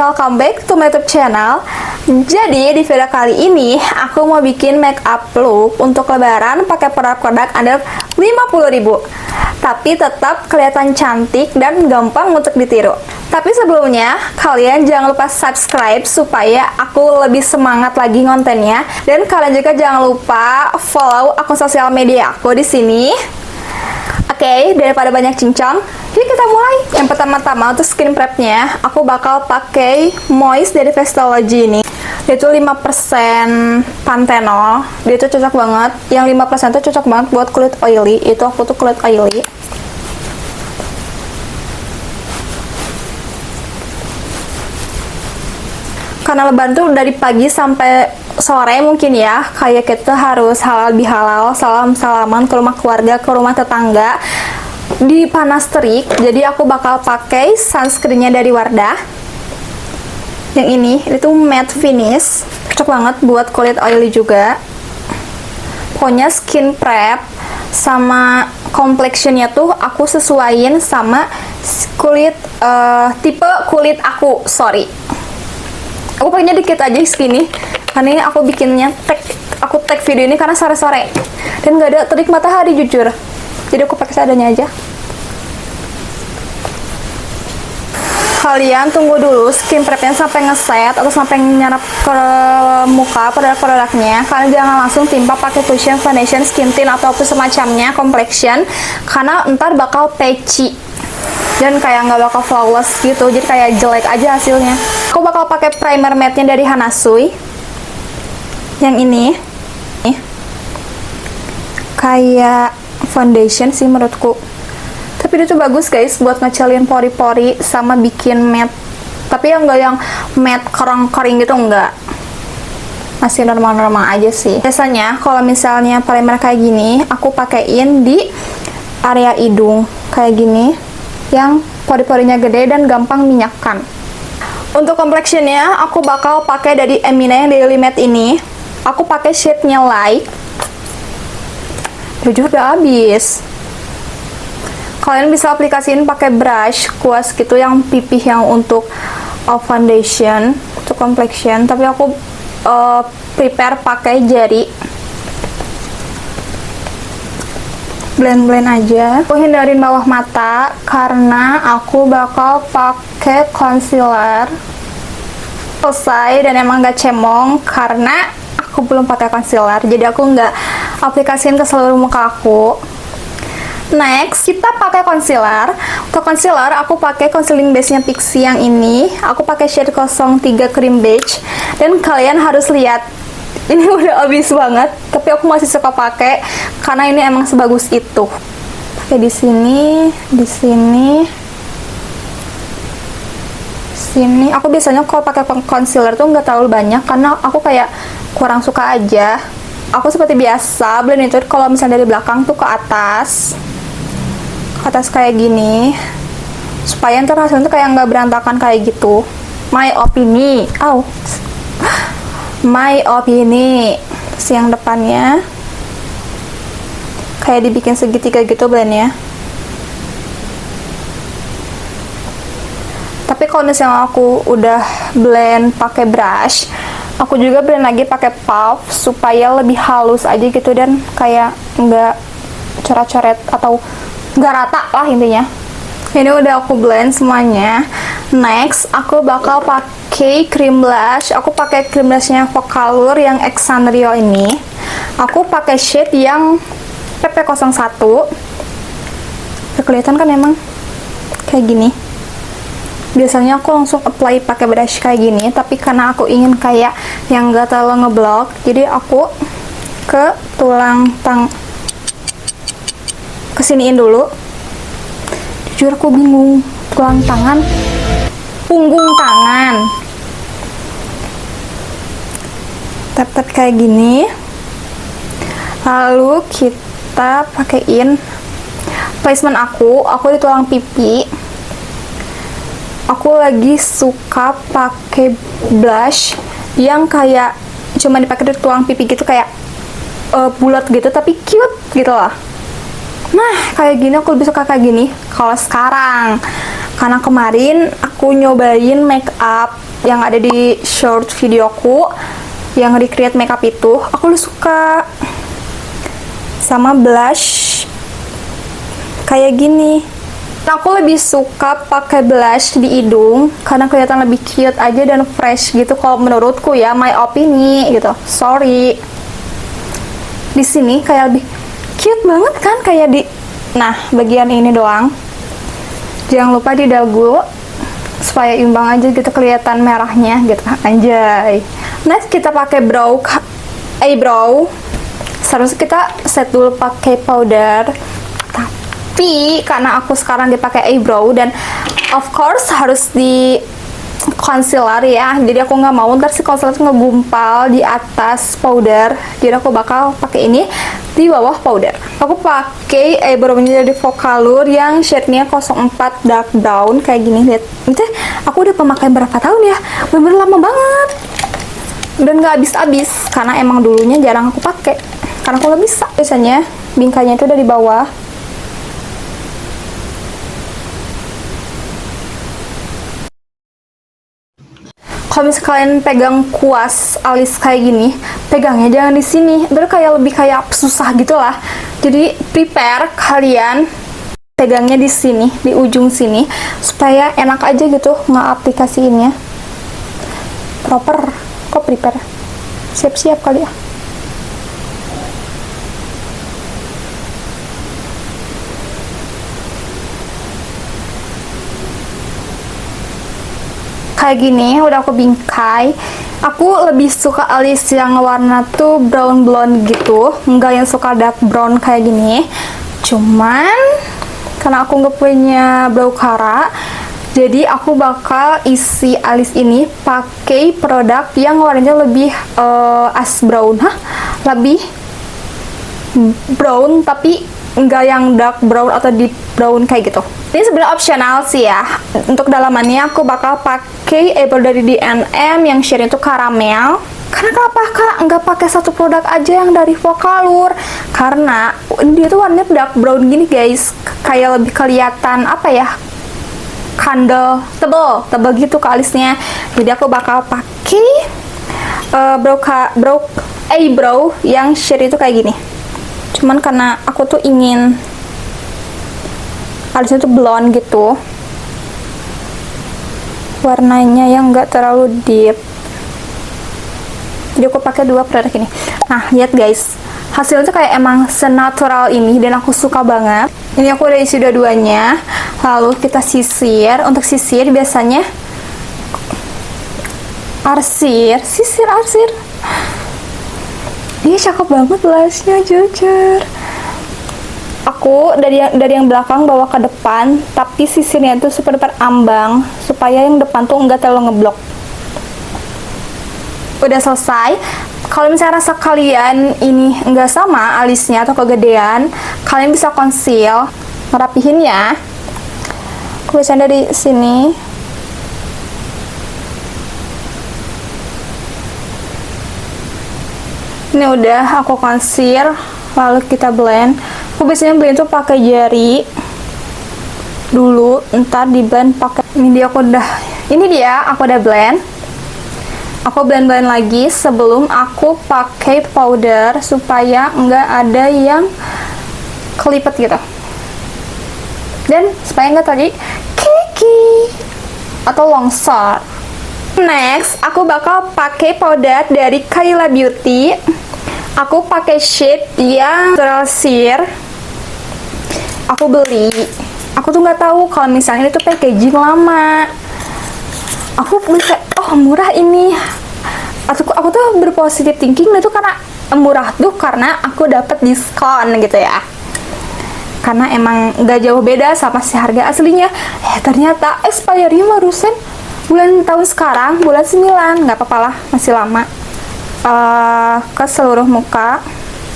welcome back to my YouTube channel. Jadi di video kali ini aku mau bikin make up look untuk lebaran pakai produk-produk under 50.000, tapi tetap kelihatan cantik dan gampang untuk ditiru. Tapi sebelumnya kalian jangan lupa subscribe supaya aku lebih semangat lagi kontennya, dan kalian juga jangan lupa follow akun sosial media aku di sini. Oke, daripada banyak cincang, yuk kita mulai. Yang pertama-tama untuk skin prepnya, aku bakal pakai moist dari Vestology ini. Dia itu 5% panthenol, dia itu cocok banget. Yang 5% itu cocok banget buat kulit oily, itu aku tuh kulit oily. Karena lebaran tuh dari pagi sampai sore mungkin ya, kayak kita harus halal bihalal, salam-salaman ke rumah keluarga, ke rumah tetangga di panas terik. Jadi aku bakal pakai sunscreennya dari Wardah. Yang ini itu matte finish, cocok banget buat kulit oily juga. Pokoknya skin prep sama complexionnya tuh aku sesuaiin sama kulit tipe kulit aku. Aku pakainya dikit aja segini, karena ini aku bikinnya aku tag video ini karena sore-sore dan nggak ada terik matahari jujur, jadi aku pakai seadanya aja. Kalian tunggu dulu skin prepnya sampai ngeset atau sampai nyerap ke muka produk-produknya. Kalian jangan langsung timpa pakai cushion, foundation, skin tint atau semacamnya complexion, karena ntar bakal patchy dan kayak nggak bakal flawless gitu, jadi kayak jelek aja hasilnya. Aku bakal pakai primer matte-nya dari Hanasui yang ini. Kayak foundation sih menurutku, tapi itu bagus guys buat ngecilin pori-pori sama bikin matte, tapi yang nggak yang matte kering gitu, enggak, masih normal-normal aja sih. Biasanya kalau misalnya primer kayak gini aku pakein di area hidung kayak gini, yang pori-porinya gede dan gampang minyakkan. Untuk complexionnya aku bakal pakai dari Emina yang Daily Matte ini. Aku pakai shade-nya light. Jujur udah habis. Kalian bisa aplikasiin pakai brush kuas gitu yang pipih yang untuk foundation, untuk complexion, tapi aku prepare pakai jari. Blend-blend aja. Aku hindarin bawah mata karena aku bakal pakai concealer. Selesai, dan emang gak cemong karena aku belum pakai concealer, jadi aku nggak aplikasiin ke seluruh muka aku. Next, kita pakai concealer. Untuk concealer, aku pakai concealing base-nya Pixi yang ini. Aku pakai shade 03 cream beige, dan kalian harus lihat. Ini udah habis banget, tapi aku masih suka pakai karena ini emang sebagus itu. Pakai di sini, di sini, sini. Aku biasanya kalau pakai concealer tuh nggak terlalu banyak karena aku kayak kurang suka aja. Aku seperti biasa blend itu kalau misalnya dari belakang tuh ke atas kayak gini, supaya ntar hasilnya tuh kayak nggak berantakan kayak gitu. My opinion. My opinion. Terus yang depannya kayak dibikin segitiga gitu blendnya. Tapi kalau misalnya aku udah blend pakai brush, aku juga blend lagi pakai puff supaya lebih halus aja gitu, dan kayak nggak coret-coret atau nggak rata lah intinya. Ini udah aku blend semuanya. Next, aku bakal pakai cream blush. Aku pakai cream blushnya Vocalour yang X Sanrio ini. Aku pakai shade yang PP01. Kelihatan kan emang kayak gini. Biasanya aku langsung apply pakai brush kayak gini, tapi karena aku ingin kayak yang gak terlalu ngeblok, jadi aku ke kesiniin dulu. Jujur aku bingung, punggung tangan, tap-tap kayak gini. Lalu kita pakein placement aku di tulang pipi. Aku lagi suka pakai blush yang kayak cuma dipakai di tulang pipi gitu, kayak bulat gitu tapi cute gitu lah. Nah, kayak gini aku lebih suka kayak gini kalau sekarang. Karena kemarin aku nyobain make up yang ada di short videoku yang recreate makeup itu, aku lebih suka sama blush kayak gini. Aku lebih suka pakai blush di hidung karena kelihatan lebih cute aja dan fresh gitu kalau menurutku ya, my opini gitu. Sorry. Di sini kayak lebih cute banget kan, kayak di bagian ini doang. Jangan lupa di dagu supaya imbang aja gitu, kelihatan merahnya gitu. Anjay. Next kita pakai eyebrow. Seharusnya kita set dulu pakai powder. Tapi karena aku sekarang dipakai eyebrow dan of course harus di concealer ya, jadi aku nggak mau ntar si concealer ngegumpal di atas powder, jadi aku bakal pakai ini di bawah powder. Aku pakai eyebrow-nya dari Vocalour yang shade-nya 04 dark brown kayak gini. Lihat, itu aku udah pemakai berapa tahun ya, bener-bener lama banget dan nggak habis-habis karena emang dulunya jarang aku pakai karena aku nggak bisa, biasanya bingkainya itu udah di bawah. Kalau misalnya kalian pegang kuas alis kayak gini, pegangnya jangan di sini, kayak lebih kayak susah gitu lah. Jadi prepare kalian pegangnya di sini, di ujung sini, supaya enak aja gitu nge-aplikasiinnya. Proper, kok prepare? Siap-siap kali ya. Kayak gini udah aku bingkai. Aku lebih suka alis yang warna tuh brown blonde gitu, nggak yang suka dark brown kayak gini. Cuman karena aku nggak punya brow cara, jadi aku bakal isi alis ini pakai produk yang warnanya lebih ash brown, lebih brown tapi nggak yang dark brown atau deep brown kayak gitu. Ini sebenarnya optional sih ya. Untuk dalamannya aku bakal pakai eyebrow dari D&M yang shade itu karamel. Karena kenapa kak nggak pakai satu produk aja yang dari Vocalour? Karena dia tuh warnanya dark brown gini guys, kayak lebih kelihatan apa ya, kandel, tebel gitu ke alisnya. Jadi aku bakal pakai eyebrow yang shade itu kayak gini. Cuman karena aku tuh ingin alisnya tuh blonde gitu, warnanya yang nggak terlalu deep, jadi aku pakai dua produk ini. Nah lihat guys, hasilnya tuh kayak emang senatural ini dan aku suka banget. Ini aku udah isi dua-duanya. Lalu kita sisir. Untuk sisir biasanya arsir. Ini cakep banget blushnya, jujur. Aku dari yang belakang bawa ke depan, tapi sisirnya itu super ambang supaya yang depan tuh enggak terlalu ngeblok. Udah selesai. Kalau misalnya rasa kalian ini enggak sama alisnya atau kegedean, kalian bisa conceal, ngerapihin ya. Aku biasanya dari sini. Ini udah aku conceal, lalu kita blend. Aku biasanya blend tuh pakai jari dulu, ntar di blend pakai ini. Aku udah blend. Aku blend lagi sebelum aku pakai powder supaya nggak ada yang kelipet gitu, dan supaya nggak tadi kiki atau longsor. Next, aku bakal pakai powder dari Kyla Beauty. Aku pakai shade yang Sheer. Aku beli. Aku tuh nggak tahu kalau misalnya itu packaging lama. Aku bisa, oh murah ini. Aku tuh berpositif thinking itu karena murah tuh karena aku dapat diskon gitu ya. Karena emang nggak jauh beda sama si harga aslinya. Ternyata expiry barusan bulan tahun sekarang, bulan 9. Nggak apa-apa lah, masih lama. Ke seluruh muka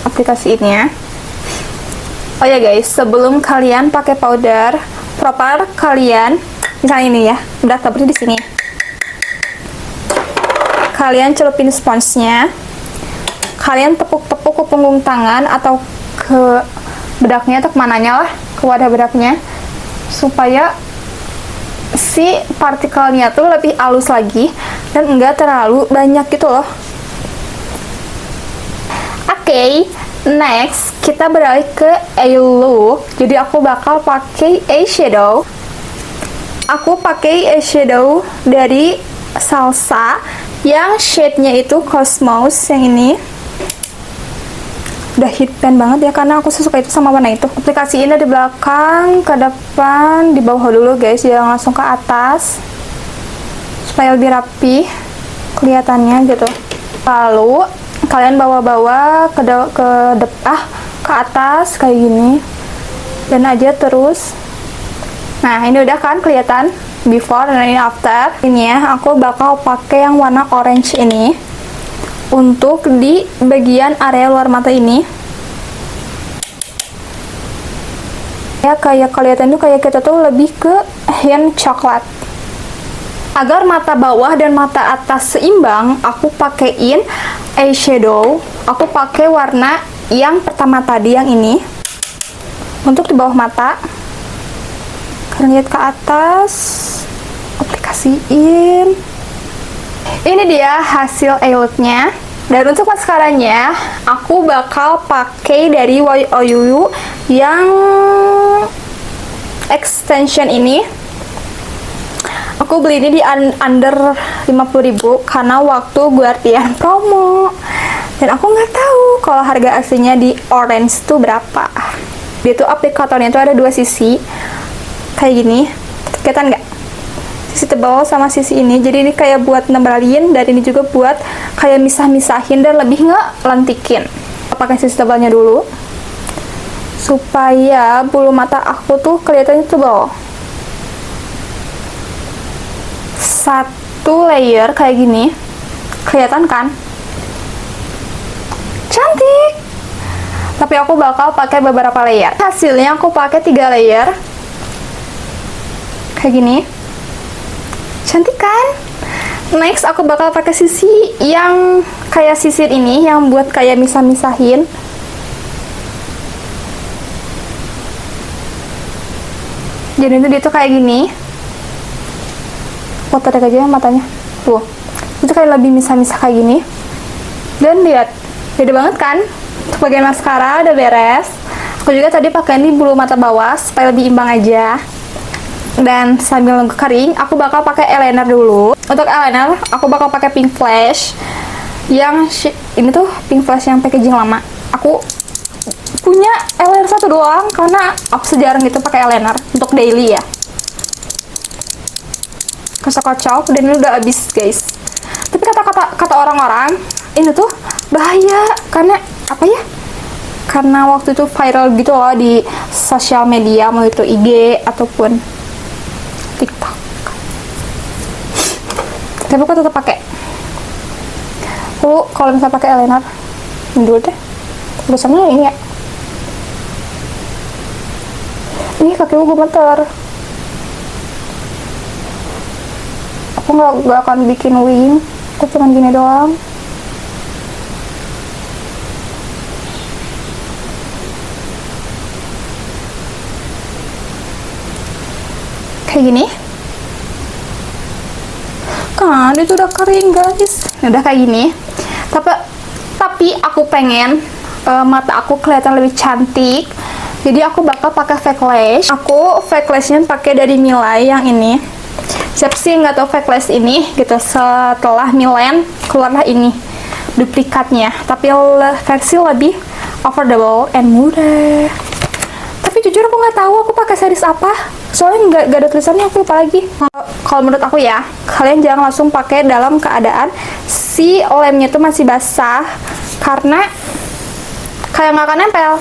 aplikasi ini ya. Oh ya guys, sebelum kalian pakai powder proper, kalian misalnya ini ya, udah taburnya di sini. Kalian celupin sponsnya. Kalian tepuk-tepuk ke punggung tangan atau ke bedaknya atau kemananya lah, ke wadah bedaknya, supaya si partikelnya tuh lebih halus lagi. dan enggak terlalu banyak gitu loh. Oke, next kita beralih ke eye look. Jadi aku bakal pakai eyeshadow. Aku pakai eyeshadow dari Salsa yang shade-nya itu Cosmos yang ini. Udah hit pen banget ya, karena aku suka itu sama warna itu. Aplikasiin dari belakang ke depan, di bawah dulu guys, jangan langsung ke atas, supaya lebih rapi kelihatannya gitu. Lalu kalian bawa-bawa ke atas kayak gini, dan aja terus. Nah, ini udah kan kelihatan before dan ini after. Ini ya, aku bakal pakai yang warna orange ini untuk di bagian area luar mata ini. Ya, kayak kelihatan tuh kayak kita tuh lebih ke hint coklat. Agar mata bawah dan mata atas seimbang, aku pakein eyeshadow. Aku pakai warna yang pertama tadi, yang ini, untuk di bawah mata. Kalian lihat ke atas, aplikasiin. Ini dia hasil eye look-nya. Dan untuk mascaranya, aku bakal pakai dari YOU yang extension ini. Aku beli ini di under 50.000 karena waktu Guardian promo. Dan aku nggak tahu kalau harga aslinya di Orange tuh berapa. Dia tuh aplikatornya tuh ada dua sisi. Kayak gini, kelihatan nggak? Sisi tebal sama sisi ini. Jadi ini kayak buat nembalin, dan ini juga buat kayak misah-misahin dan lebih ngelantikin. Pakai sisi tebalnya dulu supaya bulu mata aku tuh kelihatannya tebal. Satu layer kayak gini, kelihatan kan? Cantik. Tapi aku bakal pakai beberapa layer. Hasilnya aku pakai 3 layer. Kayak gini. Cantik kan? Next aku bakal pakai sisi yang kayak sisir ini, yang buat kayak misah-misahin. Jadi itu dia tuh kayak gini. Potret aja matanya. Tuh. Itu kayak lebih misah-misah kayak gini. Dan lihat, beda banget kan? Untuk bagian maskara udah beres. Aku juga tadi pakai ini bulu mata bawah supaya lebih imbang aja. Dan sambil nunggu kering, aku bakal pakai eyeliner dulu. Untuk eyeliner, aku bakal pakai Pink Flash. Yang ini tuh Pink Flash yang packaging lama. Aku punya eyeliner satu doang karena aku sejarang gitu pakai eyeliner untuk daily ya. Kocok-kocok, dan ini udah habis guys. Tapi kata orang-orang ini tuh bahaya karena apa ya? Karena waktu itu viral gitu loh di sosial media, mau itu IG ataupun TikTok. Tapi aku tetap pakai. Kalau misalnya pakai eyeliner, dulu deh. Tulisannya ini ya. Ini kaki gue gemeter. Aku nggak akan bikin wing. Aku cuma gini doang. Kayak gini. Kan itu udah kering guys. Udah kayak gini. Tapi aku pengen mata aku kelihatan lebih cantik. Jadi aku bakal pakai fake lash. Aku fake lashnya pakai dari Milai yang ini. Siapa sih nggak tahu fake lash ini gitu. Setelah Milan keluarlah ini duplikatnya. Tapi versi lebih affordable and murah. Tapi jujur aku nggak tahu aku pakai series apa. Soalnya nggak ada tulisannya, aku lupa lagi. Kalau menurut aku ya, kalian jangan langsung pakai dalam keadaan si lemnya tuh masih basah, karena kayak nggak akan nempel.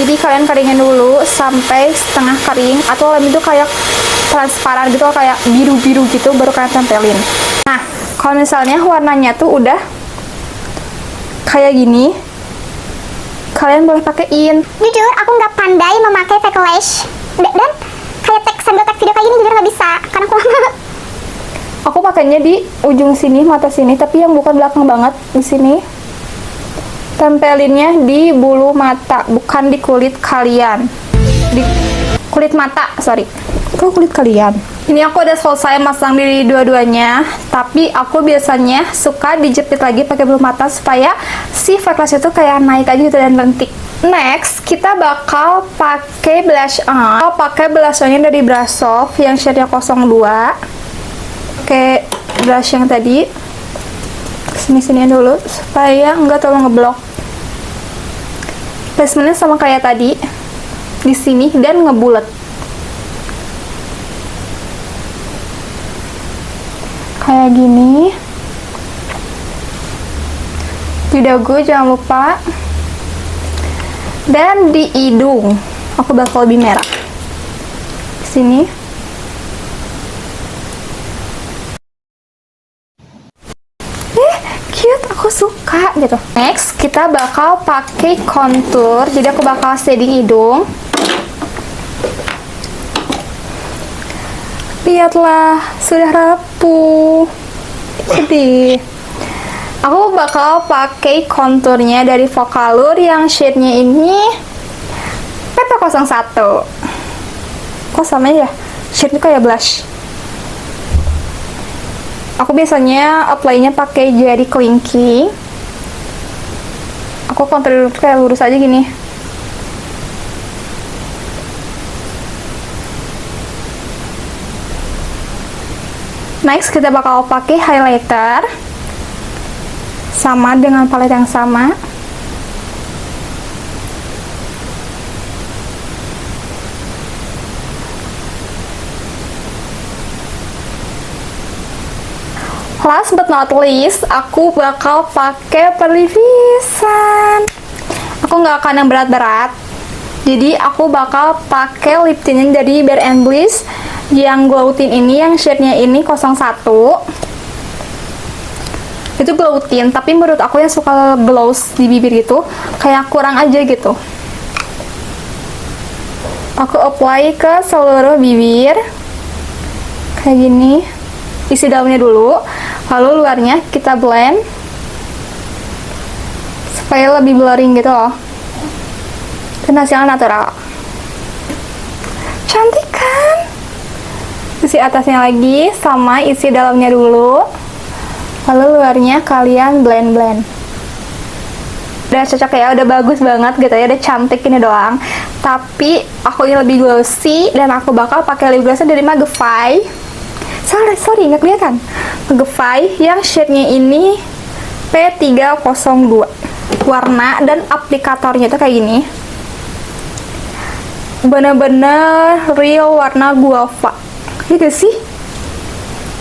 Jadi kalian keringin dulu sampai setengah kering, atau lem itu kayak transparan gitu, kayak biru-biru gitu, baru kalian tempelin. Nah, kalau misalnya warnanya tuh udah kayak gini, kalian boleh pakein. Jujur, aku nggak pandai memakai fake lash. Dan kayak sambil tag video kayak gini jujur nggak bisa, karena aku Aku pakainya di ujung sini, mata sini, tapi yang bukan belakang banget, di sini. Tempelinnya di bulu mata, bukan di kulit kalian. Di kulit mata, sorry. Kok kulit kalian? Ini aku udah selesai masang di dua-duanya, tapi aku biasanya suka dijepit lagi pakai bulu mata supaya si fake lash itu kayak naik aja gitu dan lentik. Next, kita bakal pakai blush on. Pakai blush on-nya dari Brashov yang shade-nya 02. Pakai brush yang tadi. Sini-sini dulu supaya nggak terlalu ngeblok. Placementnya sama kayak tadi, di sini dan ngebulet. Kayak gini. Di dagu jangan lupa. Dan di hidung aku bakal lebih merah. Sini. Cute, aku suka gitu. Next, kita bakal pakai contour. Jadi aku bakal shading hidung. Lihatlah, sudah rapuh. Sedih. Aku bakal pakai konturnya dari Vocalour yang shade-nya ini PP01. Kok sama ya? Shade-nya kayak blush. Aku biasanya apply-nya pakai jari kelingking. Aku kontur kayak lurus aja gini. Next, kita bakal pakai highlighter. Sama dengan palette yang sama. Last but not least, aku bakal pakai pelipisan. Aku nggak akan yang berat-berat. Jadi aku bakal pakai lip tint dari Bare & Bliss yang glow tint ini, yang shade-nya ini 01. Itu glow tint, tapi menurut aku yang suka gloss di bibir itu kayak kurang aja gitu. Aku apply ke seluruh bibir kayak gini. Isi dalamnya dulu, lalu luarnya kita blend supaya lebih blurring gitu loh. Dan hasilnya natural. Cantik kan? Isi atasnya lagi sama isi dalamnya dulu. Lalu luarnya kalian blend-blend. Udah cocok ya, udah bagus banget gitu ya, udah cantik ini doang. Tapi aku ini lebih glossy dan aku bakal pakai lip gloss dari Magify. Sorry, nggak kelihatan. Magify yang shade-nya ini P302. Warna dan aplikatornya itu kayak gini. Bener-bener real warna guava. Iya gak sih?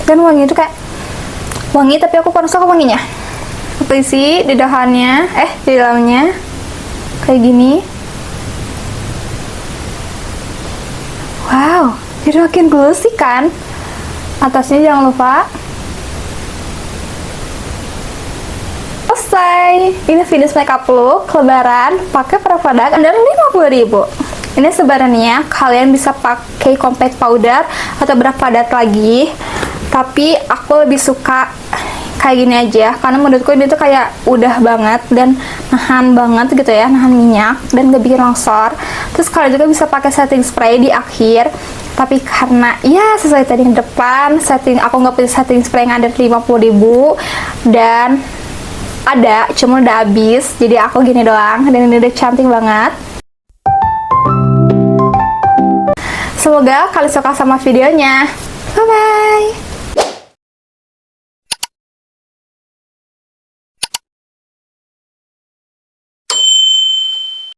Dan wanginya itu kayak wangi, tapi aku kurang suka wanginya. Aku isi di dahannya, di dalamnya kayak gini. Wow, jadi makin glossy kan? Atasnya jangan lupa. Selesai. Ini finish makeup look lebaran pakai produk under 50.000. Ini sebenarnya kalian bisa pakai compact powder atau bedak padat lagi. Tapi aku lebih suka kayak gini aja, karena menurutku ini tuh kayak udah banget dan nahan banget gitu ya, nahan minyak dan gak bikin longsor. Terus kalian juga bisa pakai setting spray di akhir, tapi karena ya sesuai tadi di depan, aku nggak punya setting spray yang ada 50.000 dan ada, cuma udah habis, jadi aku gini doang dan ini udah cantik banget. Semoga kalian suka sama videonya. Bye bye.